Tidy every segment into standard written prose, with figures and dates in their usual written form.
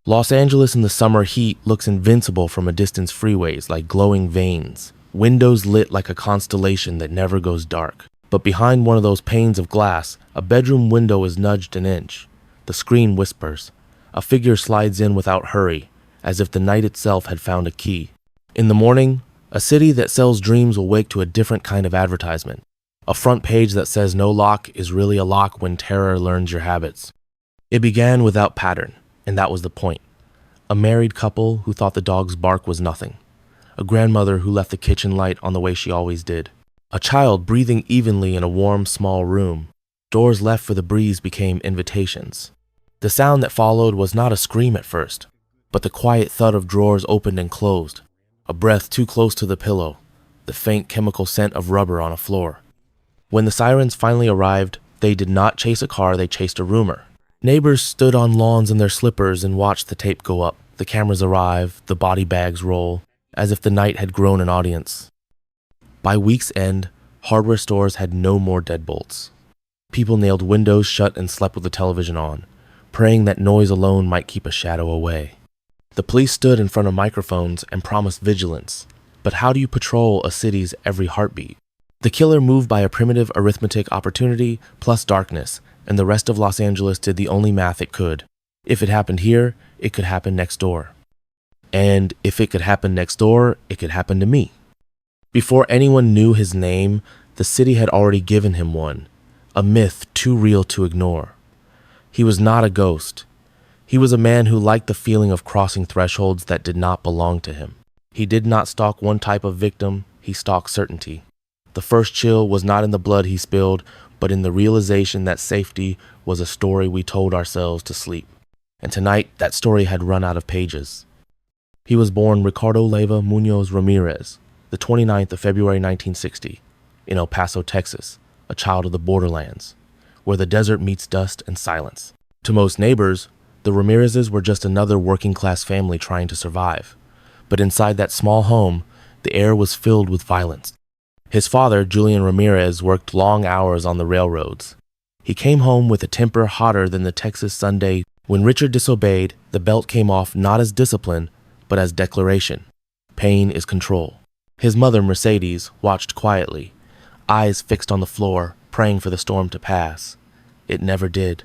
Los Angeles in the summer heat looks invincible from a distance freeways like glowing veins, windows lit like a constellation that never goes dark. But behind one of those panes of glass, a bedroom window is nudged an inch. The screen whispers. A figure slides in without hurry, as if the night itself had found a key. In the morning, a city that sells dreams will wake to a different kind of advertisement. A front page that says no lock is really a lock when terror learns your habits. It began without pattern, and that was the point. A married couple who thought the dog's bark was nothing. A grandmother who left the kitchen light on the way she always did. A child breathing evenly in a warm, small room. Doors left for the breeze became invitations. The sound that followed was not a scream at first, but the quiet thud of drawers opened and closed. A breath too close to the pillow. The faint chemical scent of rubber on a floor. When the sirens finally arrived, they did not chase a car, they chased a rumor. Neighbors stood on lawns in their slippers and watched the tape go up. The cameras arrive, the body bags roll, as if the night had grown an audience. By week's end, hardware stores had no more deadbolts. People nailed windows shut and slept with the television on, praying that noise alone might keep a shadow away. The police stood in front of microphones and promised vigilance. But how do you patrol a city's every heartbeat? The killer moved by a primitive arithmetic opportunity plus darkness, and the rest of Los Angeles did the only math it could. If it happened here, it could happen next door. And if it could happen next door, it could happen to me. Before anyone knew his name, the city had already given him one, a myth too real to ignore. He was not a ghost. He was a man who liked the feeling of crossing thresholds that did not belong to him. He did not stalk one type of victim, he stalked certainty. The first chill was not in the blood he spilled, but in the realization that safety was a story we told ourselves to sleep. And tonight, that story had run out of pages. He was born Ricardo Leyva Munoz Ramirez, the 29th of February 1960, in El Paso, Texas, a child of the borderlands, where the desert meets dust and silence. To most neighbors, the Ramirezes were just another working-class family trying to survive. But inside that small home, the air was filled with violence. His father, Julian Ramirez, worked long hours on the railroads. He came home with a temper hotter than the Texas Sunday. When Richard disobeyed, the belt came off not as discipline, but as declaration. Pain is control. His mother, Mercedes, watched quietly, eyes fixed on the floor, praying for the storm to pass. It never did.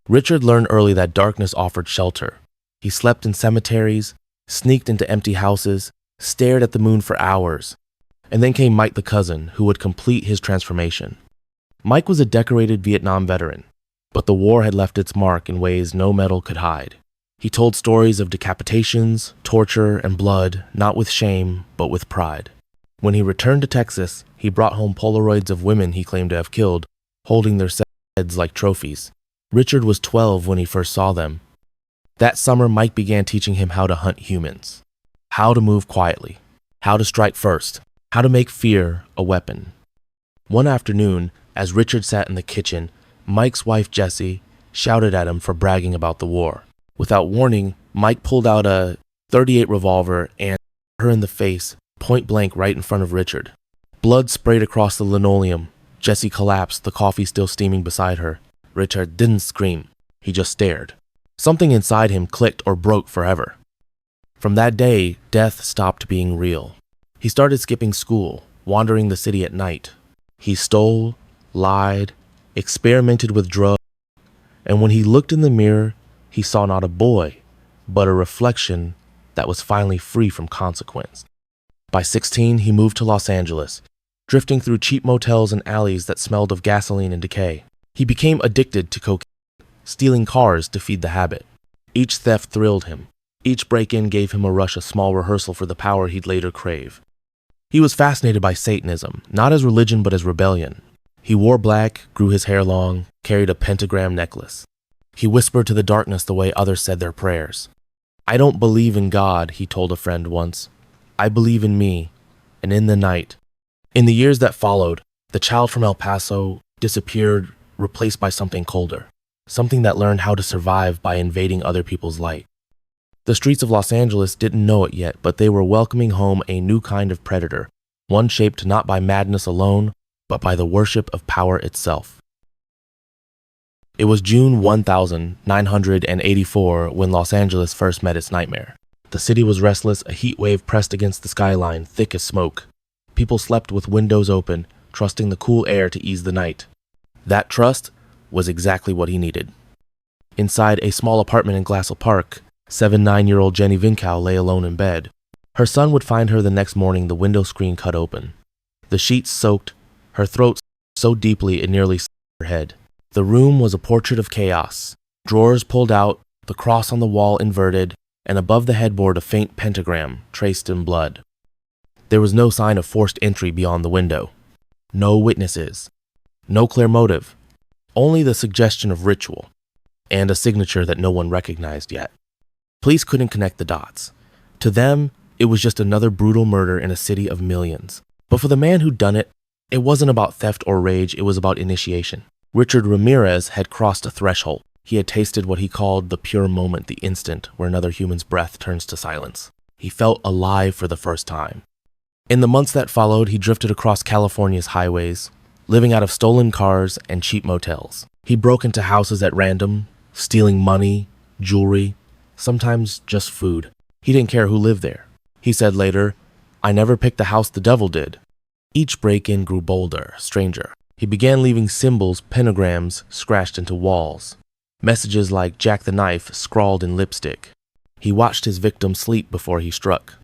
Richard learned early that darkness offered shelter. He slept in cemeteries, sneaked into empty houses, stared at the moon for hours. And then came Mike the cousin, who would complete his transformation. Mike was a decorated Vietnam veteran, but the war had left its mark in ways no metal could hide. He told stories of decapitations, torture, and blood, not with shame, but with pride. When he returned to Texas, he brought home Polaroids of women he claimed to have killed, holding their heads like trophies. Richard was 12 when he first saw them. That summer, Mike began teaching him how to hunt humans, how to move quietly, how to strike first, how to make fear a weapon. One afternoon, as Richard sat in the kitchen, Mike's wife, Jessie, shouted at him for bragging about the war. Without warning, Mike pulled out a .38 revolver and shot her in the face, point blank right in front of Richard. Blood sprayed across the linoleum. Jessie collapsed, the coffee still steaming beside her. Richard didn't scream. He just stared. Something inside him clicked or broke forever. From that day, death stopped being real. He started skipping school, wandering the city at night. He stole, lied, experimented with drugs, and when he looked in the mirror, he saw not a boy, but a reflection that was finally free from consequence. By 16, he moved to Los Angeles, drifting through cheap motels and alleys that smelled of gasoline and decay. He became addicted to cocaine, stealing cars to feed the habit. Each theft thrilled him. Each break-in gave him a rush, a small rehearsal for the power he'd later crave. He was fascinated by Satanism, not as religion but as rebellion. He wore black, grew his hair long, carried a pentagram necklace. He whispered to the darkness the way others said their prayers. "I don't believe in God," he told a friend once. "I believe in me, and in the night." In the years that followed, the child from El Paso disappeared, replaced by something colder, something that learned how to survive by invading other people's light. The streets of Los Angeles didn't know it yet, but they were welcoming home a new kind of predator, one shaped not by madness alone, but by the worship of power itself. It was June 1984 when Los Angeles first met its nightmare. The city was restless, a heat wave pressed against the skyline, thick as smoke. People slept with windows open, trusting the cool air to ease the night. That trust was exactly what he needed. Inside a small apartment in Glassell Park, 9-year-old Jenny Vinkow lay alone in bed. Her son would find her the next morning, the window screen cut open. The sheets soaked, her throat so deeply it nearly severed her head. The room was a portrait of chaos. Drawers pulled out, the cross on the wall inverted, and above the headboard a faint pentagram traced in blood. There was no sign of forced entry beyond the window. No witnesses. No clear motive. Only the suggestion of ritual, and a signature that no one recognized yet. Police couldn't connect the dots. To them, it was just another brutal murder in a city of millions. But for the man who'd done it, it wasn't about theft or rage, it was about initiation. Richard Ramirez had crossed a threshold. He had tasted what he called the pure moment, the instant where another human's breath turns to silence. He felt alive for the first time. In the months that followed, he drifted across California's highways, living out of stolen cars and cheap motels. He broke into houses at random, stealing money, jewelry, sometimes just food. He didn't care who lived there. He said later, "I never picked the house the devil did." Each break-in grew bolder, stranger. He began leaving symbols, pentagrams, scratched into walls. Messages like "Jack the Knife" scrawled in lipstick. He watched his victims sleep before he struck.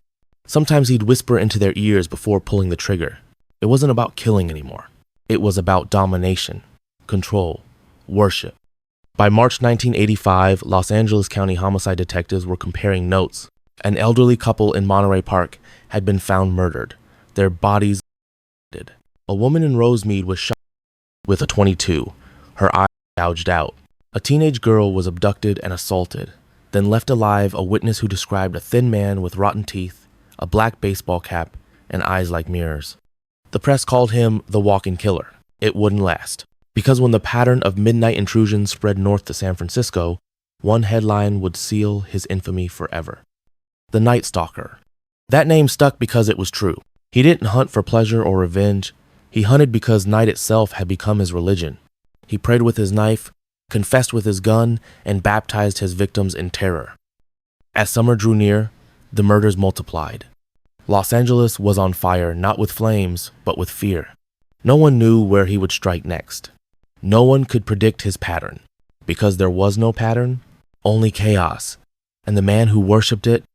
Sometimes he'd whisper into their ears before pulling the trigger. It wasn't about killing anymore. It was about domination, control, worship. By March 1985, Los Angeles County homicide detectives were comparing notes. An elderly couple in Monterey Park had been found murdered, their bodies dead. A woman in Rosemead was shot with a .22, her eyes gouged out. A teenage girl was abducted and assaulted, then left alive, a witness who described a thin man with rotten teeth, a black baseball cap, and eyes like mirrors. The press called him the walking killer. It wouldn't last, because when the pattern of midnight intrusions spread north to San Francisco, one headline would seal his infamy forever. The Night Stalker. That name stuck because it was true. He didn't hunt for pleasure or revenge. He hunted because night itself had become his religion. He prayed with his knife, confessed with his gun, and baptized his victims in terror. As summer drew near, the murders multiplied. Los Angeles was on fire, not with flames, but with fear. No one knew where he would strike next. No one could predict his pattern. Because there was no pattern, only chaos, and the man who worshipped it.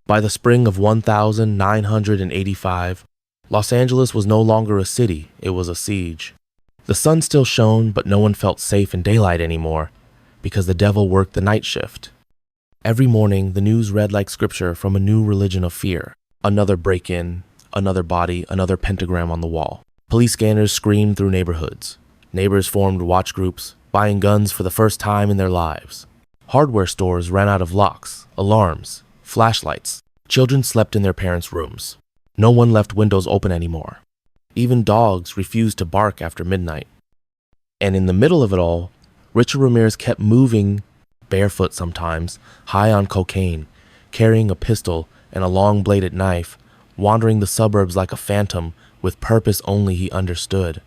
By the spring of 1985, Los Angeles was no longer a city, it was a siege. The sun still shone, but no one felt safe in daylight anymore, because the devil worked the night shift. Every morning, the news read like scripture from a new religion of fear. Another break-in, another body, another pentagram on the wall. Police scanners screamed through neighborhoods. Neighbors formed watch groups, buying guns for the first time in their lives. Hardware stores ran out of locks, alarms, flashlights. Children slept in their parents' rooms. No one left windows open anymore. Even dogs refused to bark after midnight. And in the middle of it all, Richard Ramirez kept moving, barefoot sometimes, high on cocaine, carrying a pistol and a long-bladed knife, wandering the suburbs like a phantom with purpose only he understood.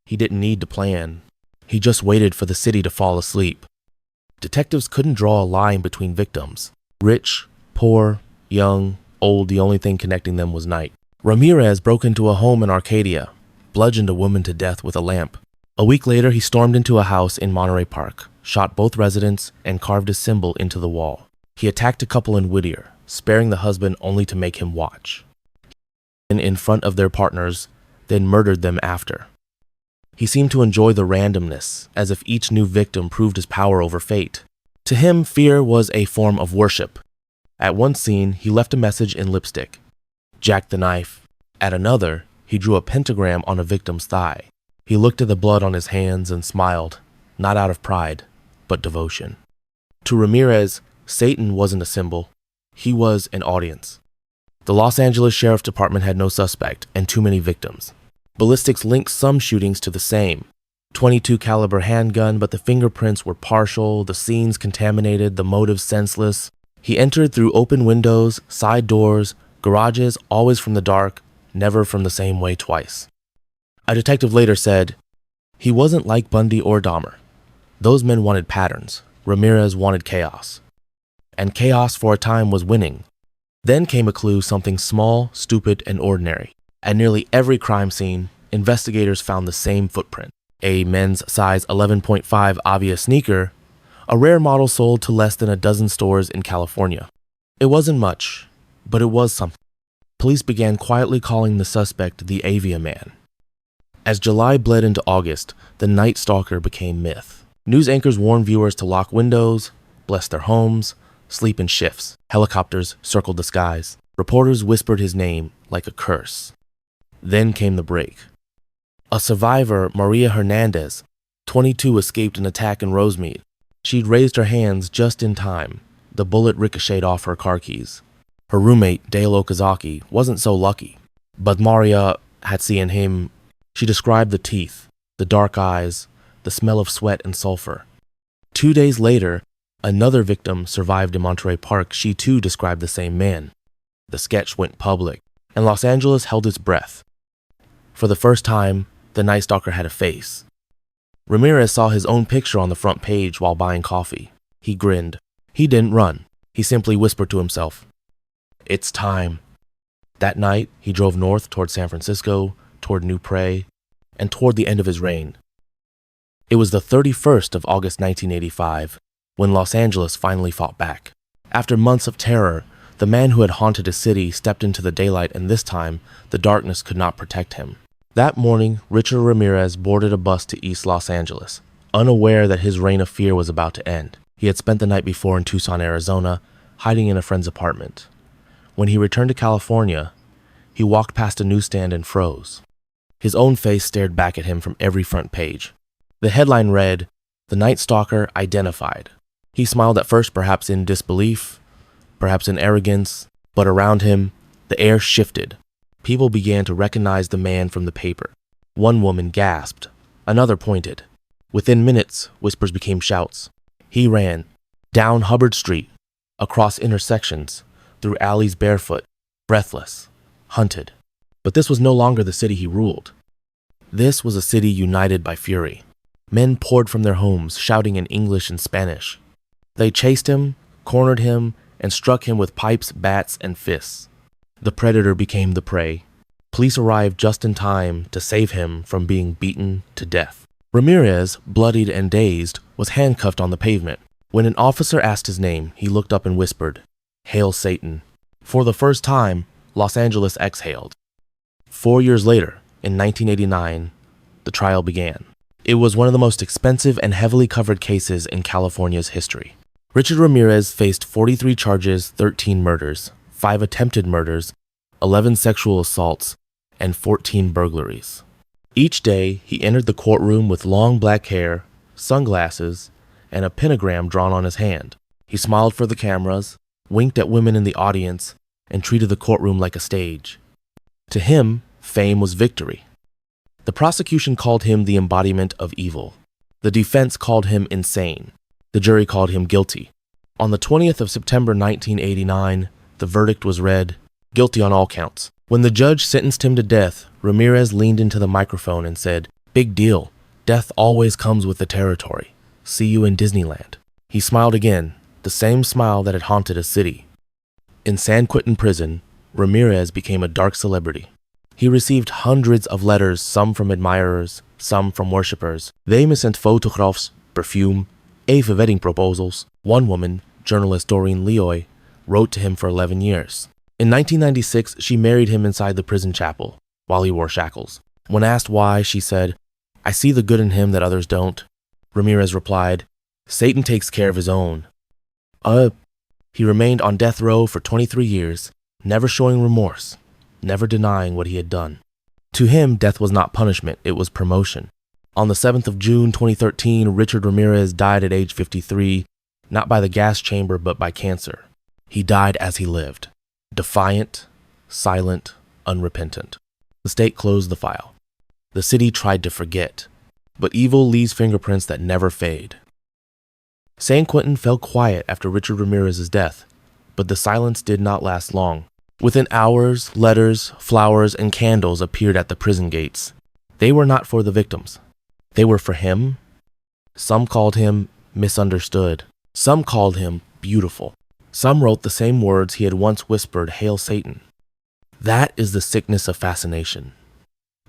He didn't need to plan. He just waited for the city to fall asleep. Detectives couldn't draw a line between victims. Rich, poor, young, old, the only thing connecting them was night. Ramirez broke into a home in Arcadia, bludgeoned a woman to death with a lamp. A week later, he stormed into a house in Monterey Park, shot both residents, and carved a symbol into the wall. He attacked a couple in Whittier, sparing the husband only to make him watch. And in front of their partners, then murdered them after. He seemed to enjoy the randomness, as if each new victim proved his power over fate. To him, fear was a form of worship. At one scene, he left a message in lipstick, "Jack the Knife." At another, he drew a pentagram on a victim's thigh. He looked at the blood on his hands and smiled, not out of pride, but devotion. To Ramirez, Satan wasn't a symbol. He was an audience. The Los Angeles Sheriff's Department had no suspect and too many victims. Ballistics linked some shootings to the same. .22 caliber handgun, but the fingerprints were partial, the scenes contaminated, the motives senseless. He entered through open windows, side doors, garages, always from the dark, never from the same way twice. A detective later said, "He wasn't like Bundy or Dahmer. Those men wanted patterns. Ramirez wanted chaos. And chaos for a time was winning. Then came a clue, something small, stupid, and ordinary. At nearly every crime scene, investigators found the same footprint. A men's size 11.5 Avia sneaker, a rare model sold to less than a dozen stores in California. It wasn't much, but it was something. Police began quietly calling the suspect the Avia Man. As July bled into August, the Night Stalker became myth. News anchors warned viewers to lock windows, bless their homes, sleep in shifts. Helicopters circled the skies. Reporters whispered his name like a curse. Then came the break. A survivor, Maria Hernandez, 22, escaped an attack in Rosemead. She'd raised her hands just in time. The bullet ricocheted off her car keys. Her roommate, Dale Okazaki, wasn't so lucky. But Maria had seen him. She described the teeth, the dark eyes, the smell of sweat and sulfur. 2 days later, another victim survived in Monterey Park. She too described the same man. The sketch went public, and Los Angeles held its breath. For the first time, the Night Stalker had a face. Ramirez saw his own picture on the front page while buying coffee. He grinned. He didn't run. He simply whispered to himself, "It's time." That night, he drove north toward San Francisco, toward New Prey, and toward the end of his reign. It was the 31st of August 1985 when Los Angeles finally fought back. After months of terror, the man who had haunted a city stepped into the daylight, and this time, the darkness could not protect him. That morning, Richard Ramirez boarded a bus to East Los Angeles, unaware that his reign of fear was about to end. He had spent the night before in Tucson, Arizona, hiding in a friend's apartment. When he returned to California, he walked past a newsstand and froze. His own face stared back at him from every front page. The headline read, "The Night Stalker Identified." He smiled at first, perhaps in disbelief, perhaps in arrogance, but around him, the air shifted. People began to recognize the man from the paper. One woman gasped. Another pointed. Within minutes, whispers became shouts. He ran, down Hubbard Street, across intersections, through alleys barefoot, breathless, hunted. But this was no longer the city he ruled. This was a city united by fury. Men poured from their homes, shouting in English and Spanish. They chased him, cornered him, and struck him with pipes, bats, and fists. The predator became the prey. Police arrived just in time to save him from being beaten to death. Ramirez, bloodied and dazed, was handcuffed on the pavement. When an officer asked his name, he looked up and whispered, "Hail Satan." For the first time, Los Angeles exhaled. 4 years later, in 1989, the trial began. It was one of the most expensive and heavily covered cases in California's history. Richard Ramirez faced 43 charges, 13 murders, 5 attempted murders, 11 sexual assaults, and 14 burglaries. Each day, he entered the courtroom with long black hair, sunglasses, and a pentagram drawn on his hand. He smiled for the cameras, winked at women in the audience, and treated the courtroom like a stage. To him, fame was victory. The prosecution called him the embodiment of evil. The defense called him insane. The jury called him guilty. On the 20th of September 1989, the verdict was read, guilty on all counts. When the judge sentenced him to death, Ramirez leaned into the microphone and said, "Big deal. Death always comes with the territory. See you in Disneyland." He smiled again, the same smile that had haunted a city. In San Quentin prison, Ramirez became a dark celebrity. He received hundreds of letters, some from admirers, some from worshippers. They sent photographs, perfume, even wedding proposals. One woman, journalist Doreen Leoy, wrote to him for 11 years. In 1996, she married him inside the prison chapel, while he wore shackles. When asked why, she said, "I see the good in him that others don't." Ramirez replied, "Satan takes care of his own." He remained on death row for 23 years, never showing remorse, never denying what he had done. To him, death was not punishment, it was promotion. On the 7th of June 2013, Richard Ramirez died at age 53, not by the gas chamber, but by cancer. He died as he lived, defiant, silent, unrepentant. The state closed the file. The city tried to forget, but evil leaves fingerprints that never fade. San Quentin fell quiet after Richard Ramirez's death, but the silence did not last long. Within hours, letters, flowers, and candles appeared at the prison gates. They were not for the victims. They were for him, Some called him misunderstood. Some called him beautiful. Some wrote the same words he had once whispered, "Hail Satan." That is the sickness of fascination.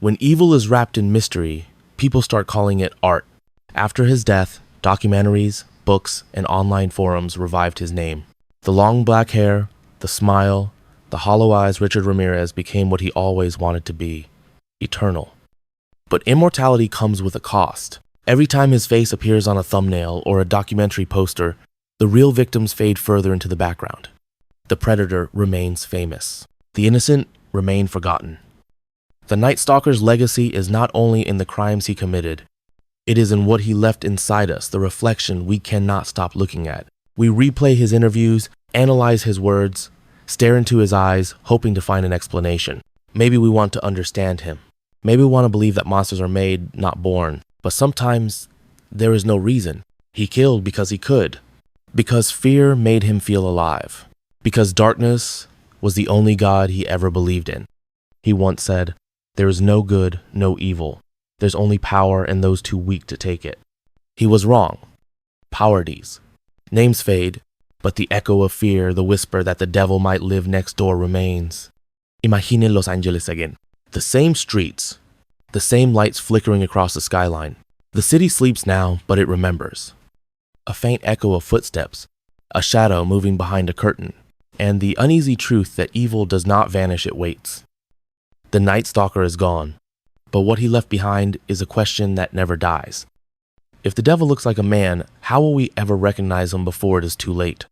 When evil is wrapped in mystery, people start calling it art. After his death, documentaries, books, and online forums revived his name. The long black hair, the smile, the hollow eyes Richard Ramirez became what he always wanted to be, eternal. But immortality comes with a cost. Every time his face appears on a thumbnail or a documentary poster, the real victims fade further into the background. The predator remains famous. The innocent remain forgotten. The Night Stalker's legacy is not only in the crimes he committed, it is in what he left inside us, the reflection we cannot stop looking at. We replay his interviews, analyze his words, stare into his eyes, hoping to find an explanation. Maybe we want to understand him. Maybe we want to believe that monsters are made, not born. But sometimes there is no reason. He killed because he could. Because fear made him feel alive. Because darkness was the only God he ever believed in. He once said, "There is no good, no evil. There's only power and those too weak to take it." He was wrong. Paralyzed. Names fade, but the echo of fear, the whisper that the devil might live next door remains. Imagine Los Angeles again. The same streets, the same lights flickering across the skyline. The city sleeps now, but it remembers. A faint echo of footsteps, a shadow moving behind a curtain, and the uneasy truth that evil does not vanish, it waits. The Night Stalker is gone, but what he left behind is a question that never dies. If the devil looks like a man, how will we ever recognize him before it is too late?